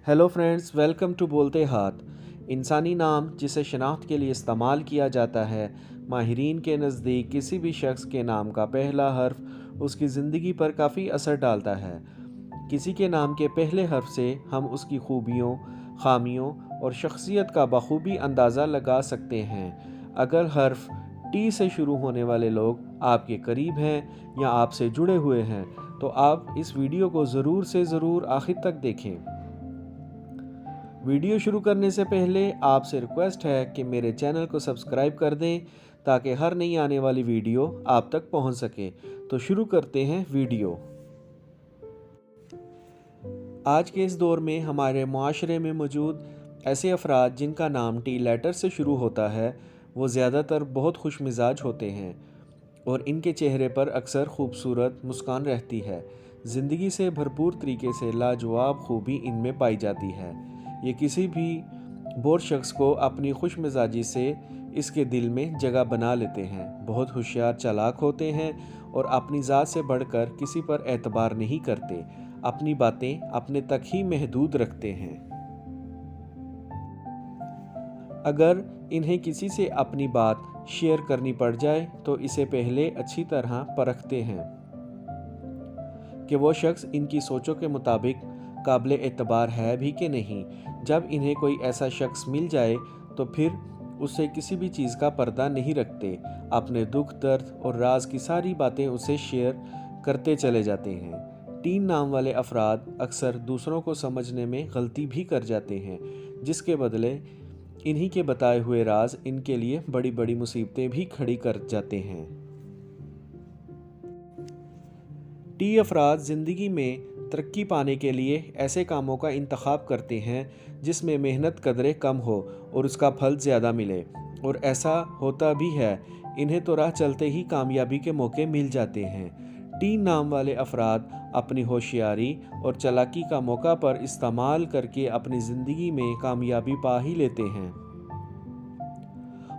Hello friends, welcome to बोलते हाथ। इंसानी नाम जिसे शनाख्त के लिए इस्तेमाल किया जाता है, माहिरीन के नज़दीक किसी भी शख्स के नाम का पहला हर्फ उसकी ज़िंदगी पर काफ़ी असर डालता है। किसी के नाम के पहले हर्फ से हम उसकी खूबियों, खामियों और शख्सियत का बखूबी अंदाज़ा लगा सकते हैं। अगर हर्फ टी से शुरू होने वाले लोग आपके करीब हैं या आपसे जुड़े हुए हैं, तो आप इस वीडियो को ज़रूर से ज़रूर आखिर तक देखें। वीडियो शुरू करने से पहले आपसे रिक्वेस्ट है कि मेरे चैनल को सब्सक्राइब कर दें ताकि हर नई आने वाली वीडियो आप तक पहुंच सके। तो शुरू करते हैं वीडियो। आज के इस दौर में हमारे माशरे में मौजूद ऐसे अफराद जिनका नाम टी लेटर से शुरू होता है, वो ज़्यादातर बहुत खुश मिजाज होते हैं और इनके चेहरे पर अक्सर खूबसूरत मुस्कान रहती है। ज़िंदगी से भरपूर तरीके से लाजवाब खूबी इनमें पाई जाती है। ये किसी भी बोर शख्स को अपनी खुश मिजाजी से इसके दिल में जगह बना लेते हैं। बहुत होशियार चालाक होते हैं और अपनी ज़ात से बढ़कर किसी पर एतबार नहीं करते। अपनी बातें अपने तक ही महदूद रखते हैं। अगर इन्हें किसी से अपनी बात शेयर करनी पड़ जाए तो इसे पहले अच्छी तरह परखते हैं कि वो शख्स इनकी सोचों के मुताबिक काबिल एतबार है भी कि नहीं। जब इन्हें कोई ऐसा शख्स मिल जाए तो फिर उससे किसी भी चीज़ का पर्दा नहीं रखते। अपने दुख, दर्द और राज की सारी बातें उससे शेयर करते चले जाते हैं। टीन नाम वाले अफराद अक्सर दूसरों को समझने में गलती भी कर जाते हैं, जिसके बदले इन्हीं के बताए हुए राज इनके लिए बड़ी बड़ी मुसीबतें भी खड़ी कर जाते हैं। टी अफराद ज़िंदगी में तरक्की पाने के लिए ऐसे कामों का इंतखाब करते हैं जिसमें मेहनत कदरे कम हो और उसका फल ज़्यादा मिले, और ऐसा होता भी है। इन्हें तो राह चलते ही कामयाबी के मौके मिल जाते हैं। टी नाम वाले अफराद अपनी होशियारी और चालाकी का मौका पर इस्तेमाल करके अपनी ज़िंदगी में कामयाबी पा ही लेते हैं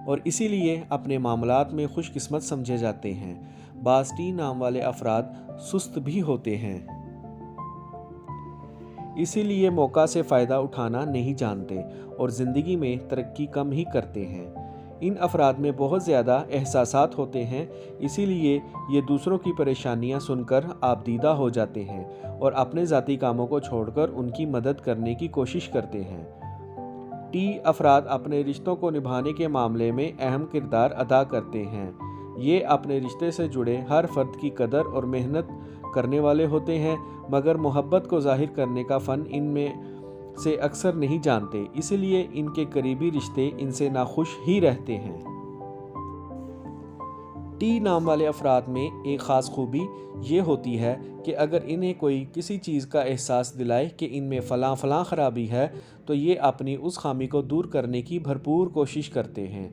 और इसीलिए अपने मामलात में खुशकिस्मत समझे जाते हैं। बाज़ टी नाम वाले अफराद सुस्त भी होते हैं, इसीलिए मौका से फ़ायदा उठाना नहीं जानते और ज़िंदगी में तरक्की कम ही करते हैं। इन अफराद में बहुत ज़्यादा एहसासात होते हैं, इसीलिए ये दूसरों की परेशानियां सुनकर आपदीदा हो जाते हैं और अपने ज़ाती कामों को छोड़कर उनकी मदद करने की कोशिश करते हैं। टी अफराद अपने रिश्तों को निभाने के मामले में अहम किरदार अदा करते हैं। ये अपने रिश्ते से जुड़े हर फर्द की कदर और मेहनत करने वाले होते हैं, मगर मोहब्बत को जाहिर करने का फ़न इनमें से अक्सर नहीं जानते, इसलिए इनके करीबी रिश्ते इनसे नाखुश ही रहते हैं। टी नाम वाले अफराद में एक ख़ास खूबी ये होती है कि अगर इन्हें कोई किसी चीज़ का एहसास दिलाए कि इनमें फ़लाँ फ़लाँ ख़राबी है, तो ये अपनी उस खामी को दूर करने की भरपूर कोशिश करते हैं।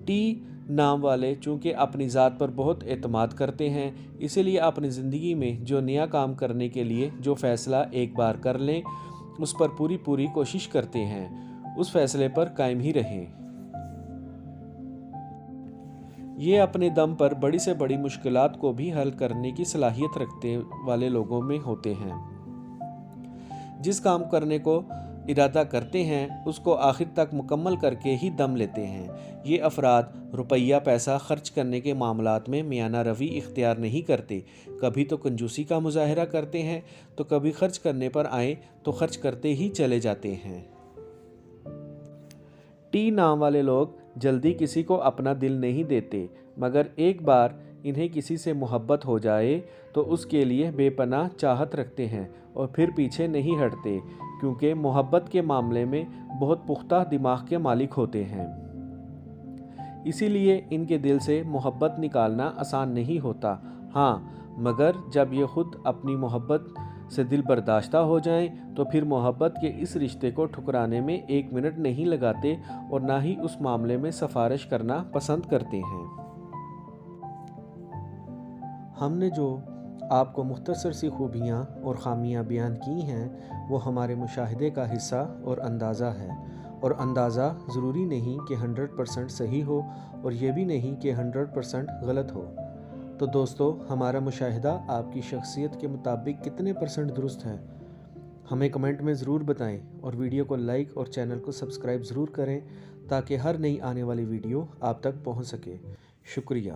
टी नाम वाले चूँकि अपनी ज़ात पर बहुत एतमाद करते हैं, इसीलिए अपनी ज़िंदगी में जो नया काम करने के लिए जो फ़ैसला एक बार कर लें, उस पर पूरी कोशिश करते हैं, उस फ़ैसले पर कायम ही रहें। ये अपने दम पर बड़ी से बड़ी मुश्किलात को भी हल करने की सलाहियत रखते वाले लोगों में होते हैं। जिस काम करने को इरादा करते हैं उसको आखिर तक मुकम्मल करके ही दम लेते हैं। ये अफराद रुपया पैसा खर्च करने के मामलात में मियाना रवि इख्तियार नहीं करते। कभी तो कंजूसी का मुजाहरा करते हैं तो कभी खर्च करने पर आए तो खर्च करते ही चले जाते हैं। टी नाम वाले लोग जल्दी किसी को अपना दिल नहीं देते, मगर एक बार इन्हें किसी से मोहब्बत हो जाए तो उसके लिए बेपनाह चाहत रखते हैं और फिर पीछे नहीं हटते, क्योंकि मोहब्बत के मामले में बहुत पुख्ता दिमाग के मालिक होते हैं। इसीलिए इनके दिल से मोहब्बत निकालना आसान नहीं होता। हाँ, मगर जब ये खुद अपनी मोहब्बत से दिल बर्दाश्ता हो जाएं, तो फिर मोहब्बत के इस रिश्ते को ठुकराने में एक मिनट नहीं लगाते और ना ही उस मामले में सिफारिश करना पसंद करते हैं। हमने जो आपको मुख्तसर सी खूबियाँ और ख़ामियाँ बयान की हैं, वो हमारे मुशाहिदे का हिस्सा और अंदाज़ा है, और अंदाज़ा ज़रूरी नहीं कि 100% सही हो और ये भी नहीं कि 100% गलत हो। तो दोस्तों, हमारा मुशाहिदा आपकी शख्सियत के मुताबिक कितने % दुरुस्त है, ہمیں کمنٹ میں ضرور بتائیں اور ویڈیو کو لائک اور چینل کو سبسکرائب ضرور کریں تاکہ ہر نئی آنے والی ویڈیو آپ تک پہنچ سکے۔ شکریہ۔